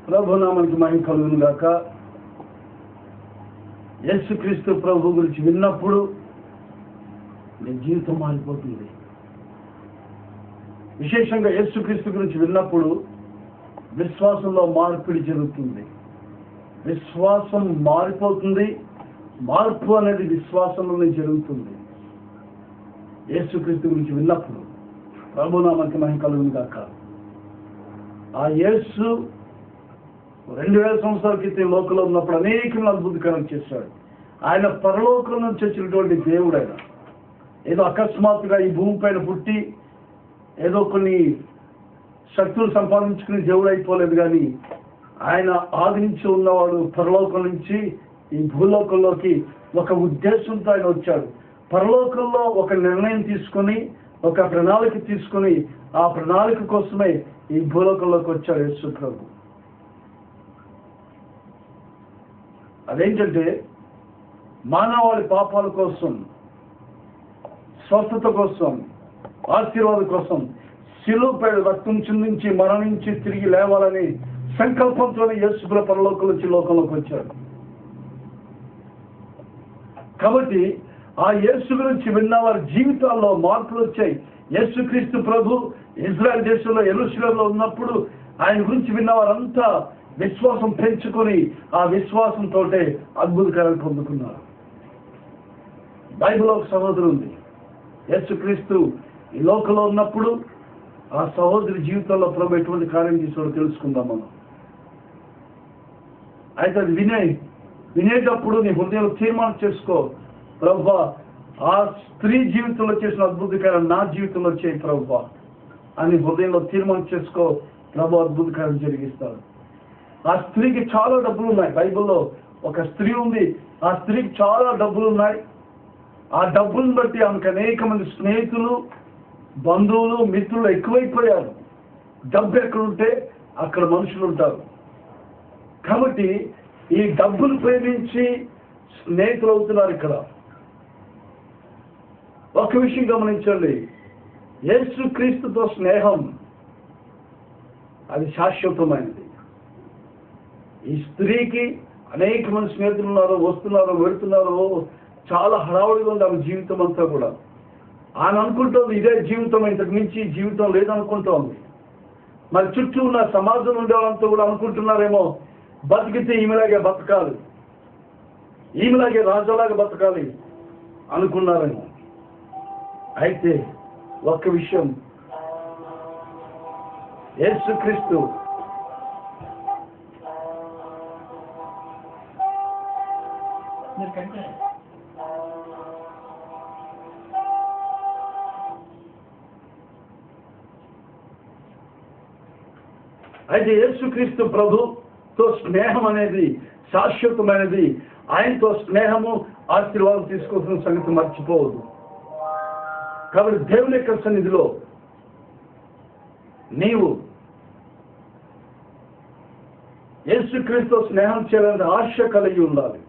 ప్రభునామానికి మహిమ కలుగును గాక. యేసుక్రీస్తు ప్రభు గురించి విన్నప్పుడు నీ జీవితం మారిపోతుంది. విశేషంగా యేసుక్రీస్తు గురించి విన్నప్పుడు విశ్వాసంలో మార్పిడి జరుగుతుంది. విశ్వాసం మారిపోతుంది. మార్పు అనేది విశ్వాసంలోనే జరుగుతుంది. యేసుక్రీస్తు గురించి విన్నప్పుడు ప్రభునామానికి మహిమ కలుగును గాక. ఆ యేసు 2000 సంవత్సరాల క్రితం లోకంలో ఉన్నప్పుడు అనేక అద్భుతకరం చేశాడు. ఆయన పరలోకం నుంచి వచ్చినటువంటి దేవుడు. ఆయన ఏదో అకస్మాత్తుగా ఈ భూమి పైన పుట్టి ఏదో కొన్ని శక్తులు సంపాదించుకుని దేవుడు అయిపోలేదు. కానీ ఆయన ఆది నుంచి ఉన్నవాడు. పరలోకం నుంచి ఈ భూలోకంలోకి ఒక ఉద్దేశంతో ఆయన వచ్చాడు. పరలోకంలో ఒక నిర్ణయం తీసుకొని, ఒక ప్రణాళిక తీసుకొని, ఆ ప్రణాళిక కోసమే ఈ భూలోకంలోకి వచ్చాడు యేసు ప్రభు. అదేంటంటే మానవాళి పాపాల కోసం, స్వస్థత కోసం, ఆశీర్వాదం కోసం శిలువపై రక్తం చిందించి మరణించి తిరిగి లేవాలని సంకల్పంతోనే యేసు ప్రభు పరలోకం నుంచి లోకంలోకి వచ్చాడు. కాబట్టి ఆ యేసు గురించి విన్న వారి జీవితాల్లో మార్పులు వచ్చాయి. యేసుక్రీస్తు ప్రభు ఇజ్రాయెల్ దేశంలో యెరూషలేములో ఉన్నప్పుడు ఆయన గురించి విన్న వారంతా విశ్వాసం పెంచుకొని ఆ విశ్వాసంతో అద్భుతకార్యాలు పొందుకున్నారు. బైబిల్లో ఒక సహోదరు ఉంది. యేసుక్రీస్తు ఈ లోకంలో ఉన్నప్పుడు ఆ సహోదరి జీవితంలో ప్రభు ఎటువంటి కార్యం చేసాడో తెలుసుకుందాం మనం. అయితే అది వినేటప్పుడు నీ హృదయంలో తీర్మానం చేసుకో, ప్రభువా ఆ స్త్రీ జీవితంలో చేసిన అద్భుత కార్యం నా జీవితంలో చేయి ప్రభువా అని హృదయంలో తీర్మానం చేసుకో. ప్రభు అద్భుత కార్యం జరిగిస్తాడు. ఆ స్త్రీకి చాలా డబ్బులు ఉన్నాయి. బైబిల్లో ఒక స్త్రీ ఉంది. ఆ స్త్రీకి చాలా డబ్బులు ఉన్నాయి. ఆ డబ్బులను బట్టి ఆమెకు అనేక మంది స్నేహితులు, బంధువులు, మిత్రులు ఎక్కువైపోయారు. డబ్బు ఎక్కడుంటే అక్కడ మనుషులు ఉంటారు. కాబట్టి ఈ డబ్బులు ప్రేమించి స్నేహితులు అవుతున్నారు. ఇక్కడ ఒక విషయం గమనించండి, యేసుక్రీస్తుతో స్నేహం అది శాశ్వతమైనది. ఈ స్త్రీకి అనేక మంది స్నేహితులు ఉన్నారు, వస్తున్నారు, వెళుతున్నారు. చాలా హడావుడిగా ఉంది ఆమె జీవితం అంతా కూడా. ఆయన అనుకుంటోంది ఇదే జీవితం, ఇంతకు మించి జీవితం లేదనుకుంటోంది. మరి చుట్టూ ఉన్న సమాజం ఉండే వాళ్ళంతా కూడా అనుకుంటున్నారేమో బతికితే ఈమెలాగే బతకాలి, ఈమెలాగే రాజులాగా బతకాలి అనుకున్నారేమో. అయితే ఒక్క విషయం, యేసుక్రీస్తు ప్రభుతో స్నేహం అనేది శాశ్వతమైనది. ఆయనతో స్నేహము ఆశీర్వాదం తీసుకోవాల్సిన సంగతి మర్చిపోవద్దు. కాబట్టి దేవుని యొక్క సన్నిధిలో నీవు యేసుక్రీస్తుతో స్నేహం చేయాలని ఆశ కలిగి ఉండాలి.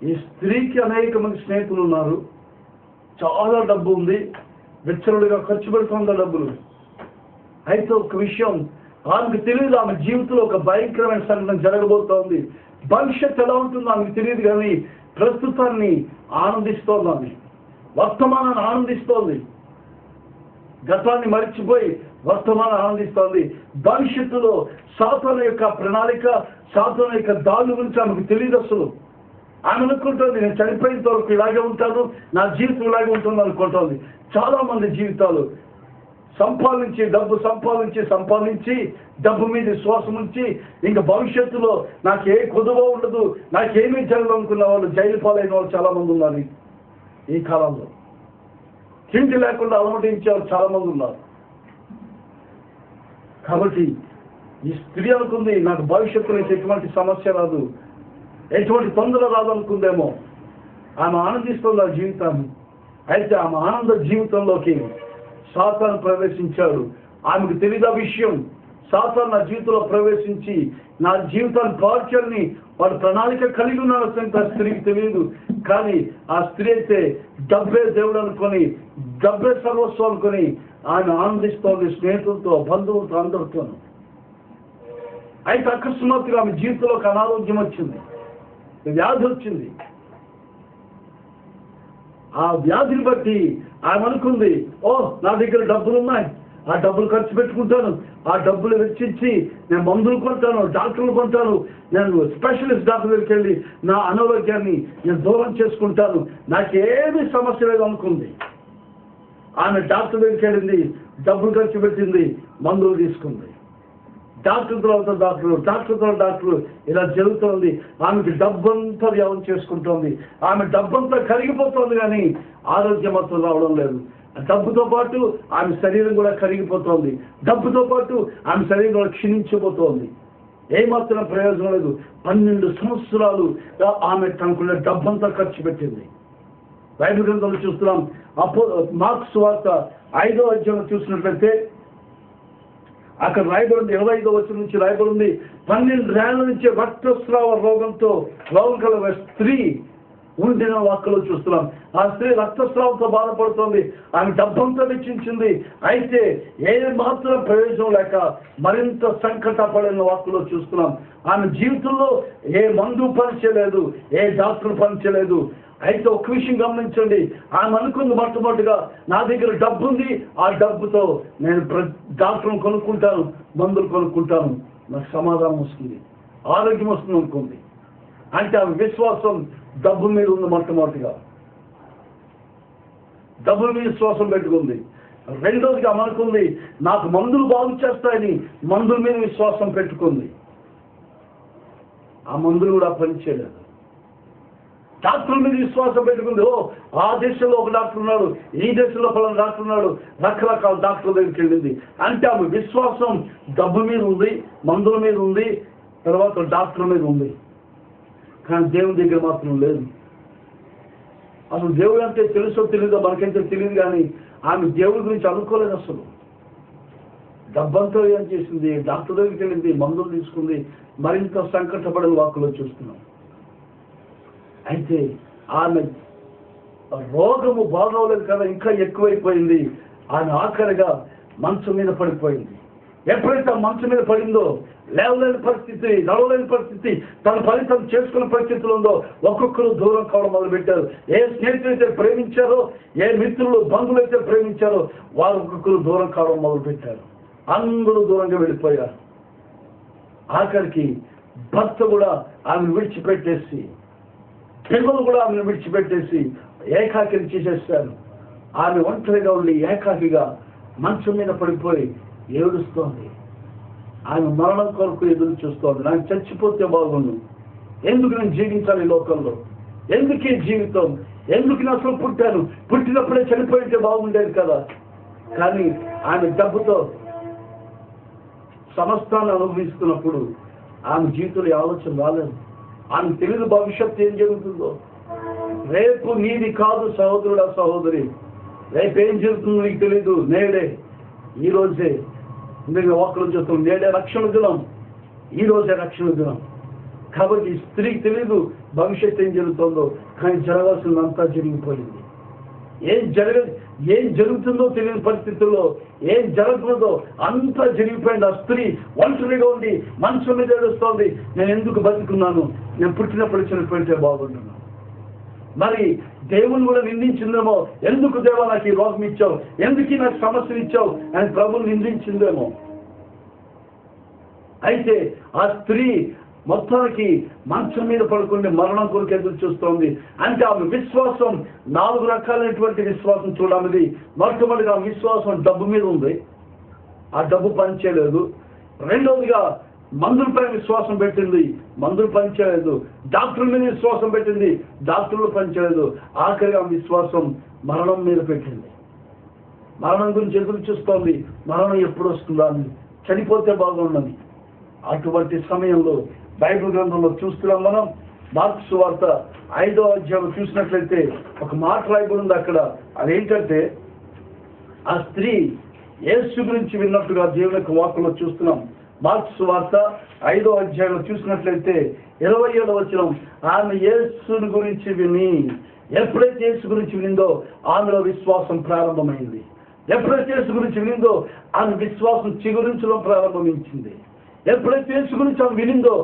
ఈ స్త్రీకి అనేక మంది స్నేహితులు ఉన్నారు, చాలా డబ్బు ఉంది, విచ్చలుడిగా ఖర్చు పెడుతుంది డబ్బులు. అయితే ఒక విషయం ఆమెకు తెలియదు, ఆమె జీవితంలో ఒక భయంకరమైన సంఘటన జరగబోతోంది. భవిష్యత్తు ఎలా ఉంటుందో ఆమెకు తెలియదు. కానీ ప్రస్తుతాన్ని ఆనందిస్తోంది. ఆమె వర్తమానాన్ని ఆనందిస్తోంది. గతాన్ని మరిచిపోయి వర్తమానం ఆనందిస్తోంది. భవిష్యత్తులో సాతాను యొక్క ప్రణాళిక, సాతాను యొక్క దాడుల గురించి ఆమెకు తెలియదు. అసలు ఆమె అనుకుంటుంది నేను చనిపోయినంత వరకు ఇలాగే ఉంటాను, నా జీవితం ఇలాగే ఉంటుంది అనుకుంటోంది. చాలా మంది జీవితాలు డబ్బు సంపాదించి డబ్బు మీద విశ్వాసం ఉంచి ఇంకా భవిష్యత్తులో నాకు ఏ కొదువ ఉండదు, నాకేమీ జరగదు అనుకున్న వాళ్ళు జైలు పాలైన వాళ్ళు చాలా మంది ఉన్నారు. ఈ కాలంలో తిండి లేకుండా అలమటించే వాళ్ళు చాలా మంది ఉన్నారు. కాబట్టి ఈ స్త్రీ అనుకుంది నాకు భవిష్యత్తులో ఎటువంటి సమస్య రాదు, ఎటువంటి తొందర రాదు అనుకుందేమో. ఆమె ఆనందిస్తుంది ఆ జీవితాన్ని. అయితే ఆమె ఆనంద జీవితంలోకి సాతాను ప్రవేశించాడు. ఆమెకు తెలియదు ఆ విషయం. సాతాను నా జీవితంలో ప్రవేశించి నా జీవితాన్ని పాల్చని వాడు ప్రణాళిక కలిగి ఉన్నాడు. ఆ స్త్రీకి తెలియదు. కానీ ఆ స్త్రీ అయితే డబ్బే దేవుడు అనుకొని, డబ్బే సర్వస్వం అనుకొని ఆమె ఆనందిస్తోంది స్నేహితులతో, బంధువులతో, అందరితోనూ. అయితే అకస్మాత్తుగా ఆమె జీవితంలోకి అనారోగ్యం వచ్చింది, వ్యాధి వచ్చింది. ఆ వ్యాధిని బట్టి ఆమె అనుకుంది, నా దగ్గర డబ్బులు ఉన్నాయి, ఆ డబ్బులు ఖర్చు పెట్టుకుంటాను, ఆ డబ్బులు వెచ్చించి నేను మందులు కొంటాను, డాక్టర్లు కొంటాను, నేను స్పెషలిస్ట్ డాక్టర్ దగ్గరికి వెళ్ళి నా అనారోగ్యాన్ని నేను దూరం చేసుకుంటాను, నాకేమీ సమస్య లేదు అనుకుంది. ఆమె డాక్టర్ దగ్గరికి వెళ్ళింది, డబ్బులు ఖర్చు పెట్టింది, మందులు తీసుకుంది. డాక్టర్ తర్వాత డాక్టర్ ఇలా జరుగుతోంది. ఆమెకి డబ్బంతా వ్యయం చేసుకుంటోంది. ఆమె డబ్బంతా కరిగిపోతుంది, కానీ ఆరోగ్యం మాత్రం రావడం లేదు. డబ్బుతో పాటు ఆమె శరీరం కూడా కరిగిపోతోంది. డబ్బుతో పాటు ఆమె శరీరం కూడా క్షీణించిపోతోంది. ఏమాత్రం ప్రయోజనం లేదు. 12 సంవత్సరాలు ఆమె తనకున్న డబ్బంతా ఖర్చు పెట్టింది. బైబిల్ గ్రంథంలో చూస్తున్నాం. మార్కు సువార్త 5వ అధ్యాయం చూసినట్లయితే అక్కడ రాయబడింది, 25వ వచనం నుంచి రాయబడింది, 12 ఏళ్ల నుంచి రక్తస్రావ రోగం కల స్త్రీ ఉండిన వాక్కులో చూస్తున్నాం. ఆ స్త్రీ రక్తస్రావంతో బాధపడుతోంది. ఆమె డబ్బంతా వెచ్చించింది. అయితే ఏ మాత్రం ప్రయోజనం లేక మరింత సంకటపడిన వాక్కులో చూస్తున్నాం. ఆమె జీవితంలో ఏ మందు పనిచేయలేదు, ఏ డాక్టర్ పనిచేయలేదు. అయితే ఒక విషయం గమనించండి, ఆమె అనుకుంది మొట్టమొదటిగా, నా దగ్గర డబ్బు ఉంది, ఆ డబ్బుతో నేను డాక్టర్ని కొనుక్కుంటాను, మందులు కొనుక్కుంటాను, నాకు సమాధానం వస్తుంది, ఆరోగ్యం వస్తుంది అనుకుంది. అంటే ఆమె విశ్వాసం డబ్బు మీద ఉంది. మొట్టమొదటిగా డబ్బుల మీద విశ్వాసం పెట్టుకుంది. రెండోదిగా అనుకుంది, నాకు మందులు బాగు చేస్తాయని మందుల మీద విశ్వాసం పెట్టుకుంది. ఆ మందులు కూడా పనిచేయలేదు. డాక్టర్ల మీద విశ్వాసం పెట్టుకుంది. ఆ దేశంలో ఒక డాక్టర్ ఉన్నాడు, ఈ దేశంలో పలానా డాక్టర్ ఉన్నాడు, రకరకాల డాక్టర్ల దగ్గరికి వెళ్ళింది. అంటే ఆమె విశ్వాసం డబ్బు మీద ఉంది, మందుల మీద ఉంది, తర్వాత డాక్టర్ మీద ఉంది, కానీ దేవుని దగ్గర మాత్రం లేదు. అసలు దేవుడు అంటే తెలుసో తెలియదో మనకైతే తెలియదు, కానీ ఆమె దేవుడి గురించి అనుకోలేదు. అసలు డబ్బంతా ఏం చేసింది, డాక్టర్ దగ్గరికి వెళ్ళింది, మందులు తీసుకుంది, మరింత సంకటపడిన వాక్కులో చూస్తున్నాం. అయితే ఆమె రోగము బాగోలేదు కదా, ఇంకా ఎక్కువైపోయింది. ఆమె ఆఖరిగా మంచం మీద పడిపోయింది. ఎప్పుడైతే మంచం మీద పడిందో, లేవలేని పరిస్థితి, నడవలేని పరిస్థితి, తన ఫలితం చేసుకున్న పరిస్థితులు ఉందో, ఒక్కొక్కరు దూరం కావడం మొదలుపెట్టారు. ఏ స్నేహితులైతే ప్రేమించారో, ఏ మిత్రులు బంధువులు అయితే ప్రేమించారో, వారు ఒక్కొక్కరు దూరం కావడం మొదలుపెట్టారు. అందరూ దూరంగా వెళ్ళిపోయారు. ఆఖరికి భర్త కూడా ఆమెను విడిచిపెట్టేసి, పిల్లలు కూడా ఆమెను విడిచిపెట్టేసి ఏకాకిని చేసేస్తారు. ఆమె ఒంటరిగా ఉండి ఏకాకిగా మంచం మీద పడిపోయి ఏడుస్తోంది. ఆమె మరణం కొరకు ఎదురు చూస్తోంది. నాకు చచ్చిపోతే బాగుండు, ఎందుకు నేను జీవించాలి ఈ లోకంలో, ఎందుకు ఈ జీవితం, ఎందుకు నేను అసలు పుట్టాను, పుట్టినప్పుడే చనిపోయింటే బాగుండేది కదా. కానీ ఆమె డబ్బుతో సమస్తాన్ని అనుభవిస్తున్నప్పుడు ఆమె జీవితంలో ఆలోచన రాలేదు. ఆమె తెలియదు భవిష్యత్తు ఏం జరుగుతుందో. రేపు నీది కాదు సహోదరుడా, సహోదరి, రేపు ఏం జరుగుతుందో నీకు తెలీదు. నేడే, ఈ రోజే, ఎందుకంటే ఒకరు చూస్తాం, నేడే రక్షణ దినం, ఈ రోజే రక్షణ దినం. కాబట్టి ఈ స్త్రీకి తెలీదు భవిష్యత్తు ఏం జరుగుతుందో, కానీ జరగాల్సిందంతా జరిగిపోయింది. ఏం జరుగుతుందో తెలియని పరిస్థితుల్లో, ఏం జరగకూడదో అంతా జరిగిపోయింది. ఆ స్త్రీ ఒంటరిగా ఉండి మంచం మీద ఏడుస్తోంది. నేను ఎందుకు బతుకున్నాను, నేను పుట్టినప్పుడు చనిపోయింటే బాగుంటున్నాను. మరి దేవుని కూడా నిందించిందేమో, ఎందుకు దేవా నాకు ఈ రోగం ఇచ్చావు, ఎందుకు నాకు సమస్యలు ఇచ్చావు అని ప్రభువుని నిందించిందేమో. అయితే ఆ స్త్రీ మొత్తానికి మంచం మీద పడుకుని మరణం కొరకు ఎదురు చూస్తోంది. అంటే ఆమె విశ్వాసం 4 రకాలైనటువంటి విశ్వాసం చూడాలి. మొట్టమొదటిగా విశ్వాసం డబ్బు మీద ఉంది, ఆ డబ్బు పనిచేయలేదు. రెండవదిగా మందులపై విశ్వాసం పెట్టింది, మందులు పనిచేయలేదు. డాక్టర్ మీద విశ్వాసం పెట్టింది, డాక్టర్లు పనిచేయలేదు. ఆఖరిగా విశ్వాసం మరణం మీద పెట్టింది. మరణం గురించి ఎదురు చూస్తోంది. మరణం ఎప్పుడు వస్తుందా అని, చనిపోతే బాగుండని. అటువంటి సమయంలో బైబిల్ గ్రంథంలో చూస్తున్నాం మనం. మార్కు సువార్త 5వ అధ్యాయం చూసినట్లయితే ఒక మాట రాయబడింది అక్కడ. అదేంటంటే, ఆ స్త్రీ యేసు గురించి విన్నట్టుగా దేవుని యొక్క వాక్కులో చూస్తున్నాం. మార్కు సువార్త 5వ అధ్యాయంలో చూసినట్లయితే 27వ వచనం, ఆమె యేసుని గురించి విని, ఎప్పుడైతే యేసు గురించి వినిందో ఆమెలో విశ్వాసం ప్రారంభమైంది. ఎప్పుడైతే యేసు గురించి వినిందో ఆమె విశ్వాసం చిగురించడం ప్రారంభించింది. ఎప్పుడైతే యేసు గురించి ఆమె వినిందో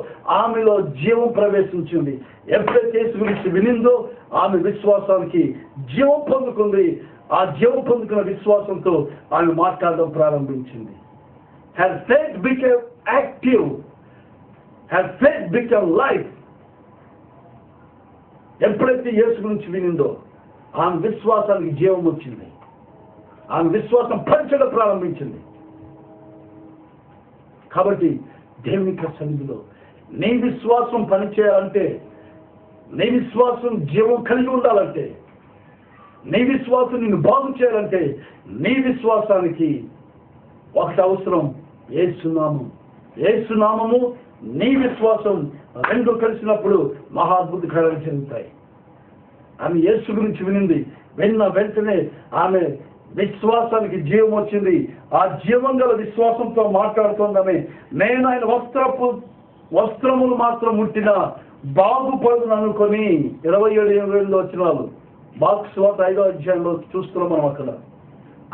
ఆమెలో జీవం ప్రవేశించింది. ఎప్పుడైతే యేసు గురించి వినిందో ఆమె విశ్వాసానికి జీవం పొందుకుంది. ఆ జీవం పొందుకున్న విశ్వాసంతో ఆమె మాట్లాడడం ప్రారంభించింది. Her faith became active. Her faith became life. ఎప్పుడైతే యేసు గురించి వినిందో ఆమె విశ్వాసానికి జీవం వచ్చింది. ఆమె విశ్వాసం పంచడం ప్రారంభించింది. కాబట్టి దేవుని సన్నిధిలో నీ విశ్వాసం పనిచేయాలంటే, నీ విశ్వాసం జీవం కలిగి ఉండాలంటే, నీ విశ్వాసం నిన్ను బాగు చేయాలంటే నీ విశ్వాసానికి ఒకటి అవసరం, యేసునామం. యేసునామము నీ విశ్వాసం రెండు కలిసినప్పుడు మహా అద్భుత కార్యాలు జరుగుతాయి. ఆమె యేసు గురించి వినింది. విన్న వెంటనే ఆమె విశ్వాసానికి జీవం వచ్చింది. ఆ జీవం గల విశ్వాసంతో మాట్లాడుతోందామె, నేను ఆయన వస్త్రములు మాత్రం ముట్టినా బాగుపడును అనుకొని 27 వచ్చిన వాళ్ళు బాక్స్ 5వ అధ్యాయంలో చూస్తున్నాం మనం. అక్కడ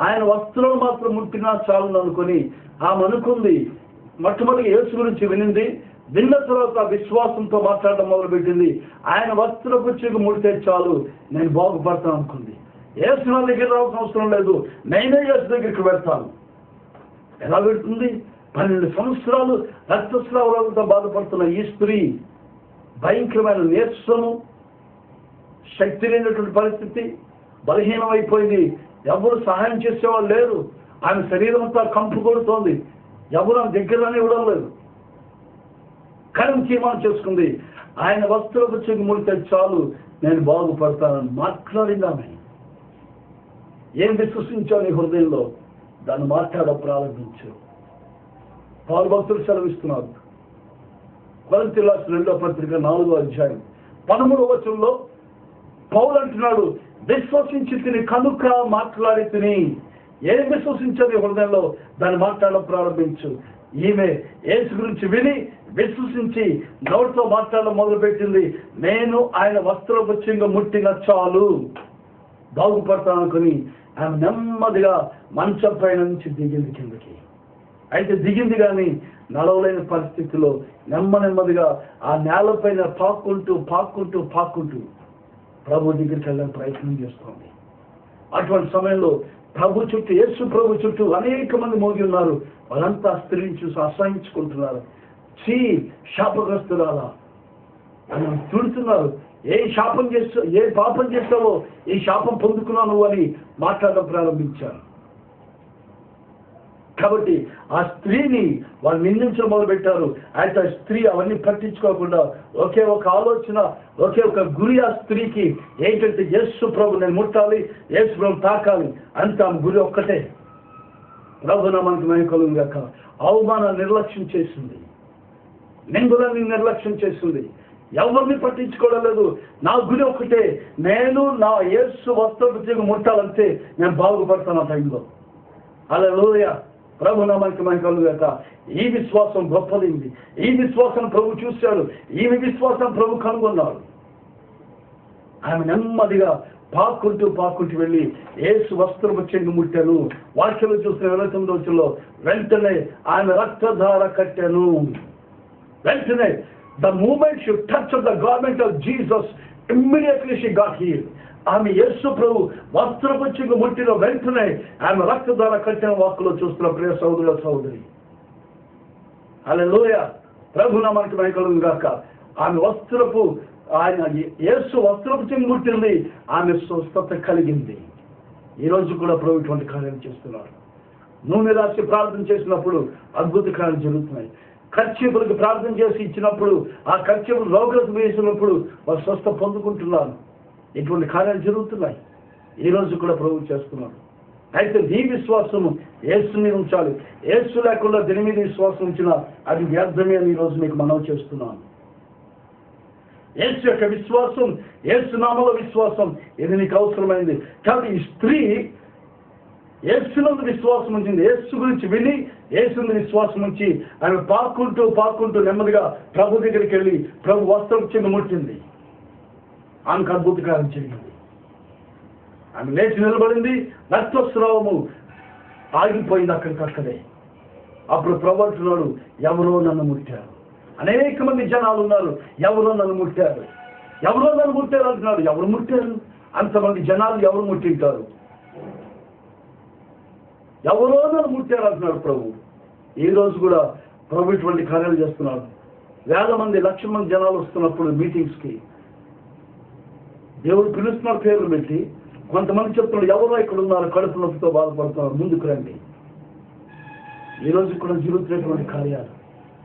ఆయన వస్త్రాలు మాత్రం ముట్టినా చాలు అనుకొని ఆమె అనుకుంది. మొట్టమొదటి యేసు గురించి వినింది. విన్న తర్వాత విశ్వాసంతో మాట్లాడడం మొదలుపెట్టింది. ఆయన వస్త్రపు చెంగు ముడితే చాలు నేను బాగుపడతాను అనుకుంది. యేసు నా దగ్గర రావాల్సిన అవసరం లేదు, నేనే యేసు దగ్గరికి వెళ్తాను. ఎలా పెడుతుంది? 12 సంవత్సరాలు రక్తస్రావాలతో బాధపడుతున్న ఈ స్త్రీ భయంకరమైన నీరసము, శక్తి లేనటువంటి పరిస్థితి, బలహీనమైపోయింది. ఎవరు సహాయం చేసేవాళ్ళు లేరు. ఆమె శరీరం అంతా కంపు కొడుతోంది. ఎవరు ఆమె దగ్గరనే ఇవ్వడం లేదు. కరం తీర్మానం చేసుకుంది, ఆయన వస్త్రపు చెంగు ముడితే చాలు నేను బాగుపడతానని మాట్లాడింది. ఆమె ఏం విశ్వసించావు నీ హృదయంలో దాన్ని మాట్లాడ ప్రారంభించు. పౌలు భక్తులు సెలవిస్తున్నారు. కొరింథీయులకు రాసిన 2వ పత్రిక 4వ అధ్యాయం 13వ వచనంలో పౌలు అంటున్నాడు, విశ్వసించి తిని కనుక మాట్లాడి తిని. ఏం విశ్వసించాలి హృదయంలో దాన్ని మాట్లాడడం ప్రారంభించు. ఈమె యేసు గురించి విని విశ్వసించి నోటితో మాట్లాడడం మొదలుపెట్టింది. నేను ఆయన వస్త్రపు చెంగు ముట్టిన చాలు బాగుపడతాను అనుకుని ఆమె నెమ్మదిగా మంచం పైన నుంచి దిగింది కిందకి. అయితే దిగింది కానీ నడవలేని పరిస్థితిలో నెమ్మదిగా ఆ నేలపైన పాక్కుంటూ ప్రభు దగ్గరికి వెళ్ళడానికి ప్రయత్నం చేస్తోంది. అటువంటి సమయంలో యేసు ప్రభు చుట్టూ అనేక మంది మోగి ఉన్నారు. వాళ్ళంతా స్త్రీని చూసి అసహించుకుంటున్నారు. శాపగ్రస్తురాలా అని చూడుతున్నారు. ఏ పాపం చేస్తావో ఈ శాపం పొందుకున్నావు అని మాట్లాడడం ప్రారంభించారు. కాబట్టి ఆ స్త్రీని వాళ్ళు నిందించడం మొదలుపెట్టారు. అయితే ఆ స్త్రీ అవన్నీ పట్టించుకోకుండా ఒకే ఒక ఆలోచన, ఒకే ఒక గురి ఆ స్త్రీకి ఏంటంటే యేసు ప్రభు నేను ముట్టాలి, యేసు ప్రభు తాకాలి. అంత ఆమె గురి ఒక్కటే. ప్రభు నామానికి మహిమ కలుగును గాక. అవమానాన్ని నిర్లక్ష్యం చేసింది, నిందులని నిర్లక్ష్యం చేసింది, ఎవరిని పట్టించుకోవడం లేదు. నా గురి ఒక్కటే, నేను నా యేసు వస్త్రపు చెంగు ముట్టాలంటే నేను బాగుపడతాను ఆ టైంలో. హల్లెలూయా. ప్రభు నామానికి మహిమ కలుగును గాక. ఈ విశ్వాసం గొప్పదింది. ఈ విశ్వాసం ప్రభు చూశాడు. ఈమె విశ్వాసం ప్రభు కనుగొన్నాడు. ఆమె నెమ్మదిగా పాక్కుంటూ వెళ్ళి యేసు వస్త్రపు చెంగు ముట్టాను. వాక్యంలో చూసిన 29వ వచనంలో వెంటనే ఆమె రక్తధార కట్టాను. వెంటనే the moment she touched the garment of Jesus, immediately she got healed. ఆమె యేసు ప్రభు వస్త్రపు చెంగు ముట్టిన వెంటనే ఆమె రక్తధార కట్టిన వాక్కులో చూస్తున్న ప్రియ సహోదరి. హల్లెలూయా. ప్రభు నామానికి మహిమ కలుగును గాక. ఆమె యేసు వస్త్రపు చెంగు ముట్టింది. ఆమె స్వస్థత కలిగింది. ఈరోజు కూడా ప్రభు ఇటువంటి కార్యాలు చేస్తున్నారు. నూనె రాసి ప్రార్థన చేసినప్పుడు అద్భుత కార్యాలు జరుగుతున్నాయి. కర్చీపులకు ప్రార్థన చేసి ఇచ్చినప్పుడు ఆ కర్చీపులు రోగులకు వేసినప్పుడు వారు స్వస్థ పొందుకుంటున్నారు. ఇటువంటి కార్యాలు జరుగుతున్నాయి. ఈరోజు కూడా ప్రభు చేస్తున్నారు. అయితే నీ విశ్వాసము యేసు మీద ఉంచాలి. యేసు లేకుండా దీని మీద విశ్వాసం ఉంచినా అది వ్యర్థమే అని ఈరోజు మీకు మనవి చేస్తున్నాను. యేసు యొక్క విశ్వాసం, యేసు నామములో విశ్వాసం, ఇది నీకు అవసరమైంది. కాబట్టి ఈ స్త్రీ యేసునందు విశ్వాసం ఉంచింది. యేసు గురించి విని యేసునందు విశ్వాసం ఉంచి ఆమె పాక్కుంటూ నెమ్మదిగా ప్రభు దగ్గరికి వెళ్ళి ప్రభు వస్త్రం చెంగు ముట్టింది. ఆమెకు అద్భుత కార్యం జరిగింది. ఆమె లేచి నిలబడింది. రక్తస్రావము ఆగిపోయింది అక్కడికక్కడే. అప్పుడు ప్రభు అంటున్నాడు, ఎవరో నన్ను ముట్టారు. అనేక మంది జనాలు ఉన్నారు, ఎవరో నన్ను ముట్టారు, ఎవరో నన్ను ముట్టారు అంటున్నాడు. ఎవరు ముట్టారు? అంతమంది జనాలు ఎవరు ముట్టింటారు? ఎవరో నన్ను ముట్టారు అంటున్నాడు ప్రభు. ఈ రోజు కూడా ప్రభు ఇటువంటి కార్యాలు చేస్తున్నాడు. వేల మంది, లక్షల మంది జనాలు వస్తున్నప్పుడు మీటింగ్స్కి దేవుడు పిలుస్తున్నారు పేర్లు పెట్టి. కొంతమంది చెప్తున్నాడు, ఎవరో ఇక్కడ ఉన్నారు, కడుపు నొప్పితో బాధపడుతున్నారు, ముందుకు రండి. ఈ రోజు కూడా జరుగుతున్నటువంటి కార్యాలు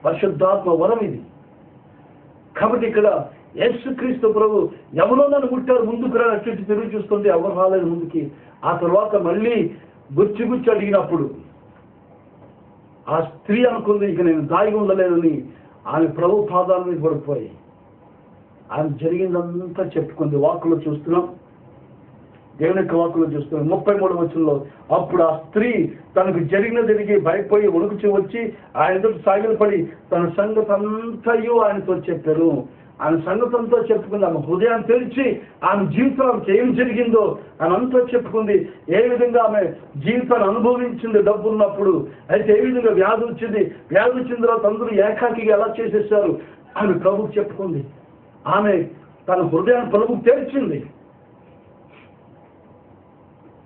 పరిశుద్ధాత్మ వరం ఇది. కాబట్టి ఇక్కడ యేసుక్రీస్తు ప్రభు ఎవరో నన్ను ముట్టారు, ముందుకు రా అటు తిరిగి చూస్తుంటే ఎవరు రాలేదు ముందుకి. ఆ తర్వాత మళ్ళీ గుచ్చి అడిగినప్పుడు ఆ స్త్రీ అనుకుంది, ఇక నేను దాగి ఉండలేదని. ఆమె ప్రభు పాదాల మీద పడిపోయి ఆమె జరిగిందంతా చెప్పుకుంది. వాక్కులో చూస్తున్నాం, దేవుని యొక్క వాక్కులో చూస్తున్నాం 33వ వచనంలో. అప్పుడు ఆ స్త్రీ తనకు జరిగి భయపోయి వణుకుచి వచ్చి ఆయన ఎదుట సాగిలపడి తన సంగతి అంతయు ఆయనతో చెప్పారు. ఆమె సంగతంతో చెప్పుకుంది. ఆమె హృదయాన్ని తెరిచి ఆమె జీవితానికి ఏం జరిగిందో ఆమె అంతా చెప్పుకుంది. ఏ విధంగా ఆమె జీవితాన్ని అనుభవించింది డబ్బు ఉన్నప్పుడు, అయితే ఏ విధంగా వ్యాధి వచ్చింది తర్వాత అందరూ ఏకాకిగా ఎలా చేసేసారు ఆమె ప్రభుకు చెప్పుకుంది. ఆమె తన హృదయాన్ని ప్రభుకు తెరిచింది.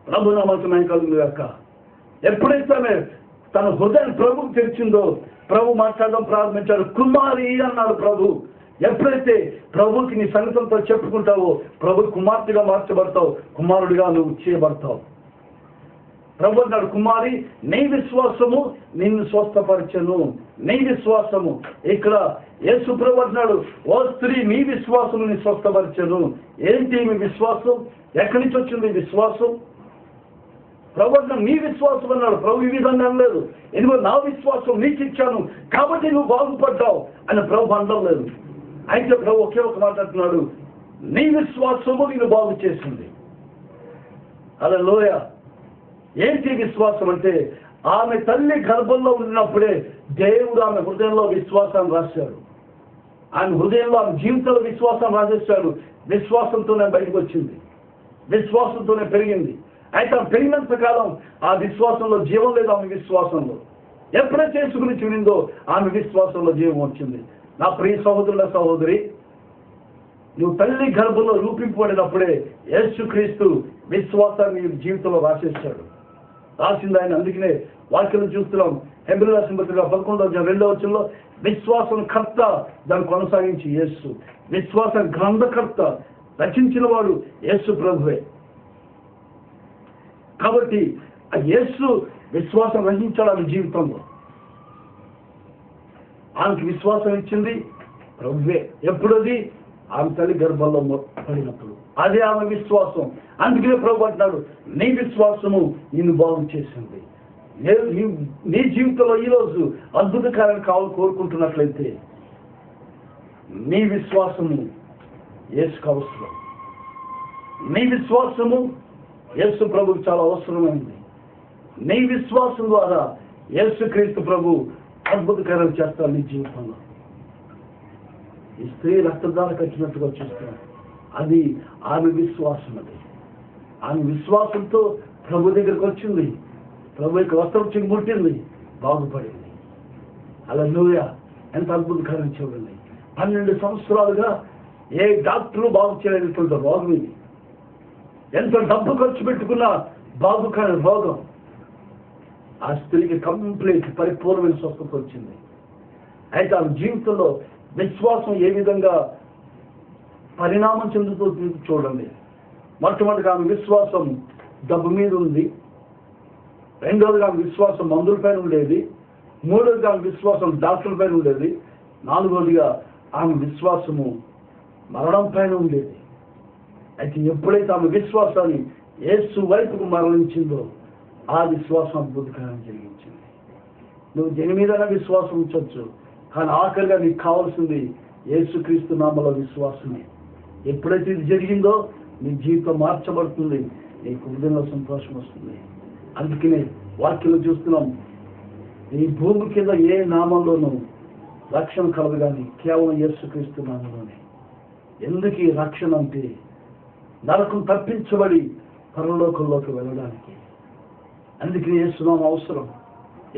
ప్రభు నామమునకు మహిమ కలుగును గాక. ఎప్పుడైతే ఆమె తన హృదయాన్ని ప్రభుకు తెరిచిందో ప్రభు మాట్లాడడం ప్రారంభించాడు. కుమారి అన్నాడు ప్రభు. ఎప్పుడైతే ప్రభుకి నీ సంగతంతో చెప్పుకుంటావో ప్రభు కుమార్తెగా మార్చబడతావు, కుమారుడిగా నువ్వు చేయబడతావు. ప్రభు అన్నాడు, కుమారి నీ విశ్వాసము నిన్ను స్వస్థపరచను. నీ విశ్వాసము. ఇక్కడ యేసు ప్రభు అంటున్నాడు, ఓ స్త్రీ నీ విశ్వాసము నీ స్వస్థపరచను. ఏంటి మీ విశ్వాసం? ఎక్కడి నుంచి వచ్చింది విశ్వాసం? ప్రభు నీ విశ్వాసం అన్నాడు. ప్రభు ఈ విధంగా అనలేదు, ఎందుకంటే నా విశ్వాసం నీకు ఇచ్చాను కాబట్టి నువ్వు బాగుపడ్డావు అని ప్రభు అనడం లేదు. అయితే ప్రభు ఒకే ఒక మాట అంటున్నాడు, నీ విశ్వాసము నేను బాగు చేసింది. హల్లెలూయ. ఏంటి విశ్వాసం అంటే, ఆమె తల్లి గర్భంలో ఉన్నప్పుడే దేవుడు ఆమె హృదయంలో విశ్వాసాన్ని రాశాడు. ఆమె హృదయంలో ఆమె జీవితంలో విశ్వాసం రాసేశాడు. విశ్వాసంతోనే బయటకు వచ్చింది, విశ్వాసంతోనే పెరిగింది. అయితే ఆమె పెరిగినంత కాలం ఆ విశ్వాసంలో జీవం లేదు. ఆమె విశ్వాసంలో ఎప్పుడైతే యేసు గురించి వినిందో ఆమె విశ్వాసంలో జీవం వచ్చింది. నా ప్రియ సహోదరుల సహోదరి, నువ్వు తల్లి గర్భంలో రూపింపబడినప్పుడే యేసుక్రీస్తు విశ్వాసాన్ని నీ జీవితంలో రాసేశాడు. రాసింది ఆయన. అందుకనే వాక్యం చూస్తున్నాం. హెబ్రీయుల రాసిన పత్రిక 11వ వచనంలో విశ్వాసం కర్త, దాన్ని కొనసాగించి యేసు. విశ్వాస గ్రంథకర్త, రచించిన వాడు యేసు ప్రభువే. కాబట్టి ఆ యేసు విశ్వాసం రచించాడు ఆమె జీవితంలో. ఆమెకి విశ్వాసం ఇచ్చింది ప్రభువే. ఎప్పుడది? ఆమె తల్లి గర్భంలో పడినప్పుడు. అదే ఆమె విశ్వాసం. అందుకనే ప్రభు అంటున్నాడు, నీ విశ్వాసము నిన్ను బాగు చేసింది. నీ జీవితంలో ఈరోజు అద్భుత కార్యం కోరుకుంటున్నట్లయితే నీ విశ్వాసము యేసుకు అవసరం. నీ విశ్వాసము యేసు ప్రభుకు చాలా అవసరమైంది. నీ విశ్వాసం ద్వారా యేసుక్రీస్తు ప్రభు అద్భుత కార్యాలు చేస్తాడు నీ జీవితంలో. ఈ స్త్రీ రక్తదాన కట్టినట్టుగా చూస్తున్నాడు. అది ఆమె విశ్వాసం. అది ఆమె విశ్వాసంతో ప్రభు దగ్గరికి వచ్చింది. ప్రభు యొక్క వస్త్రం చిగుముట్టింది, బాగుపడింది. హల్లెలూయా. ఎంత అద్భుత కార్యం చూడండి. 12 సంవత్సరాలుగా ఏ డాక్టరు బాగు చేయలేనటువంటి రోగం ఇది. ఎంత డబ్బు ఖర్చు పెట్టుకున్నా బాగు కాని రోగం. ఆ స్త్రీకి కంప్లీట్ పరిపూర్ణమైన స్వస్థత వచ్చింది. అయితే ఆమె జీవితంలో విశ్వాసం ఏ విధంగా పరిణామం చెందుతుంది చూడండి. మొట్టమొదటిగా ఆమె విశ్వాసం డబ్బు మీద ఉంది. రెండవదిగా ఆమె విశ్వాసం మందుల పైన ఉండేది. మూడవదిగా ఆమె విశ్వాసం డాక్టర్ల పైన ఉండేది. నాలుగవదిగా ఆమె విశ్వాసము మరణం పైన ఉండేది. అయితే ఎప్పుడైతే ఆమె విశ్వాసాన్ని యేసు వైపుకు మరణించిందో ఆ విశ్వాసం అద్భుతకరంగా జరిగించింది. నువ్వు దేని మీదైనా విశ్వాసం ఉంచవచ్చు, కానీ ఆఖరిగా నీకు కావాల్సింది యేసుక్రీస్తు నామములో విశ్వాసమే. ఎప్పుడైతే ఇది జరిగిందో నీ జీవితం మార్చబడుతుంది, నీకు హృదయంలో సంతోషం వస్తుంది. అందుకనే వాక్యంలో చూస్తున్నాం, ఈ భూమి కింద ఏ నామంలోనూ రక్షణ కలదు కానీ కేవలం యేసుక్రీస్తు నామంలోనే. ఎందుకు ఈ రక్షణ అంటే, నరకం తప్పించబడి పరలోకంలోకి వెళ్ళడానికి. అందుకని యేసునామం అవసరం.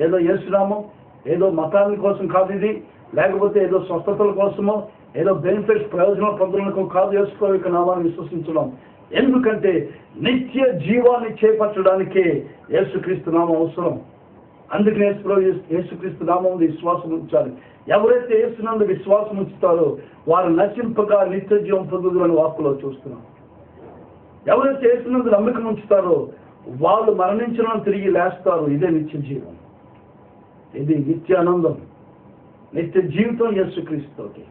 ఏదో యేసునామం ఏదో మతాల కోసం కాదు ఇది, లేకపోతే ఏదో స్వస్థతల కోసమో ఏదో బెనిఫిట్స్ ప్రయోజనం పొందడానికి కాదు యేసు యొక్క నామాన్ని విశ్వసించడం. ఎందుకంటే నిత్య జీవాన్ని చేపట్టడానికే యేసుక్రీస్తు నామం అవసరం. అందుకని యేసుక్రీస్తు నామం విశ్వాసం ఉంచాలి. ఎవరైతే యేసునందు విశ్వాసం ఉంచుతారో వారు నశింపగా నిత్య జీవం పొందుదురని వాక్కులో చూస్తున్నాం. ఎవరైతే యేసునందు నమ్మకం ఉంచుతారో వాళ్ళు మరణించడం తిరిగి లేస్తారు. ఇదే నిత్య జీవం, ఇది నిత్యానందం, నిత్య జీవితం యేసుక్రీస్తుతోటి.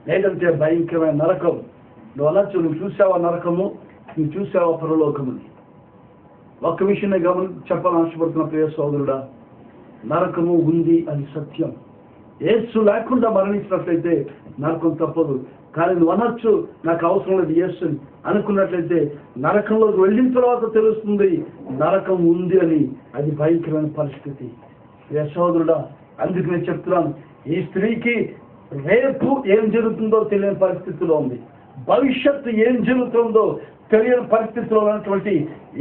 లేదంటే భయంకరమైన నరకం. నువ్వు అనొచ్చు, నువ్వు చూసావా నరకము, నువ్వు చూసావా పరలోకముని. ఒక్క విషయాన్ని చెప్పాలని ఆశపడుతున్న ప్రియ సోదరుడా, నరకము ఉంది, అది సత్యం. యేసు లేకుండా మరణించినట్లయితే నరకం తప్పదు. కానీ నువ్వు అనొచ్చు, నాకు అవసరం లేదు యేసు అనుకున్నట్లయితే నరకంలోకి వెళ్ళిన తర్వాత తెలుస్తుంది నరకం ఉంది అని. అది భయంకరమైన పరిస్థితి ప్రియ సోదరుడా. అందుకు నేను చెప్తున్నాను, ఈ స్త్రీకి రేపు ఏం జరుగుతుందో తెలియని పరిస్థితిలో ఉంది, భవిష్యత్తు ఏం జరుగుతుందో తెలియని పరిస్థితిలో ఉన్నటువంటి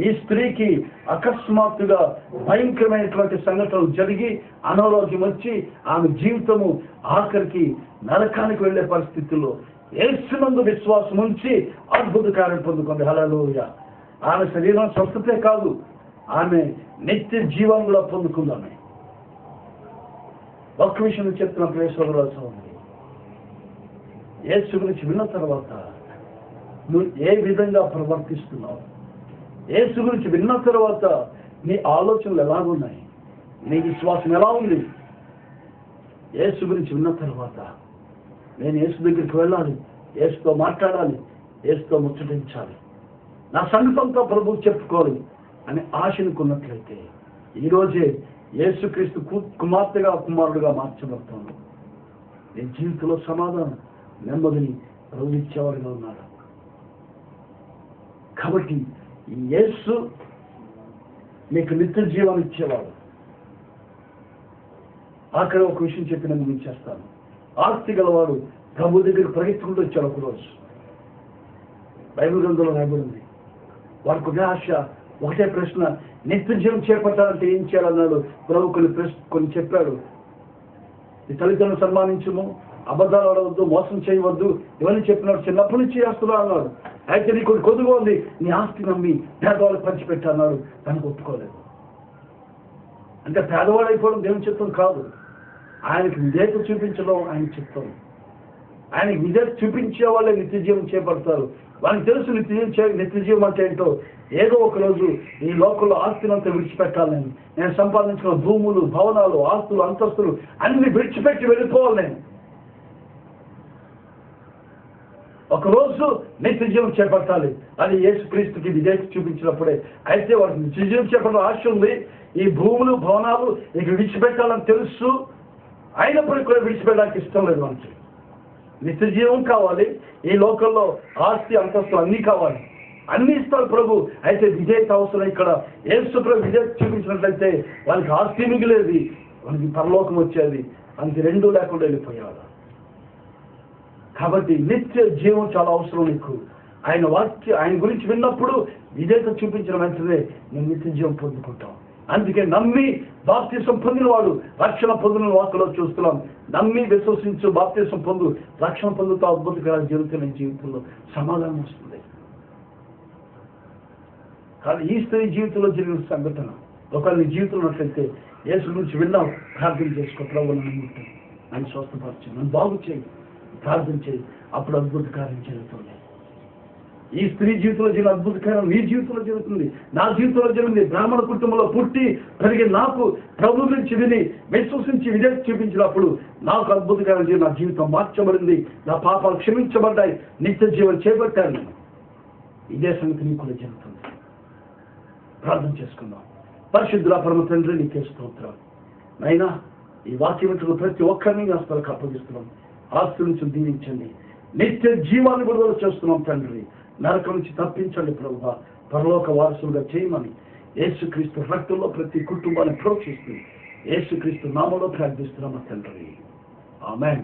ఈ స్త్రీకి అకస్మాత్తుగా భయంకరమైనటువంటి సంఘటనలు జరిగి అనారోగ్యం వచ్చి ఆమె జీవితము ఆఖరికి నరకానికి వెళ్లే పరిస్థితుల్లో యేసునందు విశ్వాసం ఉంచి అద్భుత కార్యం పొందుకుంది. హల్లెలూయా. ఆమె శరీరం స్వస్థతే కాదు, ఆమె నిత్య జీవం కూడా పొందుకుంది. ఆమె ఒక్క విషయం చెప్తున్న ప్రేక్షకుల సోదరి, యేసు గురించి విన్న తర్వాత నువ్వు ఏ విధంగా ప్రవర్తిస్తున్నావు, యేసు గురించి విన్న తర్వాత నీ ఆలోచనలు ఎలాగున్నాయి, నీ విశ్వాసం ఎలా ఉంది? యేసు గురించి విన్న తర్వాత నేను యేసు దగ్గరికి వెళ్ళాలి, యేసుతో మాట్లాడాలి, యేసుతో ముచ్చటించాలి, నా సంగతంతో ప్రభువు చెప్పుకోవాలి అనే ఆశనుకున్నట్లయితే ఈరోజే యేసుక్రీస్తు కుమార్తెగా కుమారుడుగా మార్చబడతాను. నీ జీవితంలో సమాధానం నెమ్మదిని ప్రభు ఇచ్చేవాడుగా ఉన్నాడు. కాబట్టి యేసు నీకు నిత్య జీవాన్ని ఇచ్చేవాడు. అక్కడ ఒక విషయం చెప్పి నేను ముగించేస్తాను. ఆస్తి గలవాడు ప్రభు దగ్గరికి పరిగెత్తుకుంటూ వచ్చాడు. ఒకరోజు బైబిల్ గ్రంథంలో రాయబడింది, వాడికి ఒక ఆశ, ఒకటే ప్రశ్న, నిత్య జీవం చేపట్టాలంటే ఏం చేయాలన్నాడు. ప్రభు కొన్ని చెప్పాడు. నీ తల్లిదండ్రులు సన్మానించము, అబద్ధాలు ఆడవద్దు, మోసం చేయవద్దు, ఇవన్నీ చెప్పినాడు. చిన్నప్పటి నుంచి చేస్తున్నాడు అన్నాడు. అయితే నీకు కొద్దిగా ఉంది, నీ ఆస్తి నమ్మి పేదవాళ్ళకి పంచిపెట్టన్నాడు. దానికి ఒప్పుకోలేదు. అంటే పేదవాడు అయిపోవడం దేవుని చిత్తం కాదు, ఆయనకి విధేయత చూపించడం ఆయన చిత్తం. ఆయనకి విధేయత చూపించే వాళ్ళే నిత్య జీవం చేపడతారు. వాళ్ళకి తెలుసు నిత్య జీవం అంటే ఏంటో. ఏదో ఒక రోజు ఈ లోకంలో ఆస్తులంతా విడిచిపెట్టాలి. నేను సంపాదించిన భూములు, భవనాలు, ఆస్తులు, అంతస్తులు అన్ని విడిచిపెట్టి వెళ్ళిపోవాలి. నేను ఒకరోజు నిత్య జీవం చేపట్టాలి. అది యేసుక్రీస్తుకి విధేయత చూపించినప్పుడే. అయితే వాడికి నిత్య జీవం చేపట్టాలి ఆశ ఉంది. ఈ భూములు, భవనాలు ఇక విడిచిపెట్టాలని తెలుసు, అయినప్పటికీ కూడా విడిచిపెట్టడానికి ఇష్టం లేదు. మనకి నిత్య జీవం కావాలి, ఈ లోకంలో ఆస్తి, అంతస్తులు అన్నీ కావాలి, అన్ని ఇస్తారు ప్రభు. అయితే విధేయత అవసరం. ఇక్కడ యేసు ప్రభు విధేయత చూపించినట్లయితే వాళ్ళకి ఆస్తి మిగిలేది, వాళ్ళకి పరలోకం వచ్చేది. అందుకు రెండూ లేకుండా వెళ్ళిపోయాడు. కాబట్టి నిత్య జీవం చాలా అవసరం నీకు. ఆయన గురించి విన్నప్పుడు విధేయత చూపించిన వెంటనే నేను నిత్య జీవం పొందుకుంటాం. అందుకే నమ్మి బాప్తిసం పొందినవాడు రక్షణ పొందిన వాక్కులో చూస్తున్నాం. నమ్మి విశ్వసించు, బాప్తిసం పొందు, రక్షణ పొందుతూ అద్భుతకర జరుగుతున్న జీవితంలో సమాధానం వస్తుంది. కానీ ఈ స్త్రీ జీవితంలో జరిగిన సంఘటన ఒకవేళ నీ జీవితంలో ఉన్నట్లయితే యేసు గురించి విన్నావు, ప్రార్థన చేసుకో. ప్రభు నన్ను ఆయన స్వస్థపరచు, నన్ను బాగు చేయి, ప్రార్థన చేయి, అప్పుడు అద్భుత కార్యం జరుగుతుంది. ఈ స్త్రీ జీవితంలో జరిగిన అద్భుత కార్యం నీ జీవితంలో జరుగుతుంది, నా జీవితంలో జరిగింది. బ్రాహ్మణ కుటుంబంలో పుట్టి పెరిగి నాకు ప్రభు గురించి విని విశ్వసించి విధేయత చూపించినప్పుడు నాకు అద్భుత కార్యం జరిగి నా జీవితం మార్చబడింది, నా పాపాలు క్షమించబడ్డాయి, నిత్య జీవం చేపట్టాను నేను. ఇదే సంగతి నీకు కూడా జరుగుతుంది. ప్రార్థన చేసుకుందాం. పరిశుద్ధుల పరమ తండ్రి, నీకే స్తోత్రం. నైనా ఈ వాక్యం ప్రతి ఒక్కరిని హస్తాలకు అప్పగిస్తున్నాం. ఆస్తి నుంచి దీవించండి, నిత్య జీవాన్ని విడుదల చేస్తున్నాం తండ్రి. నరకం నుంచి తప్పించండి ప్రభువా, పరలోక వారసులుగా చేయమని యేసుక్రీస్తు రక్తంలో ప్రతి కుటుంబాన్ని ప్రోక్షిస్తూ యేసుక్రీస్తు నామములో ప్రార్థిస్తున్నాం తండ్రి. ఆమేన్.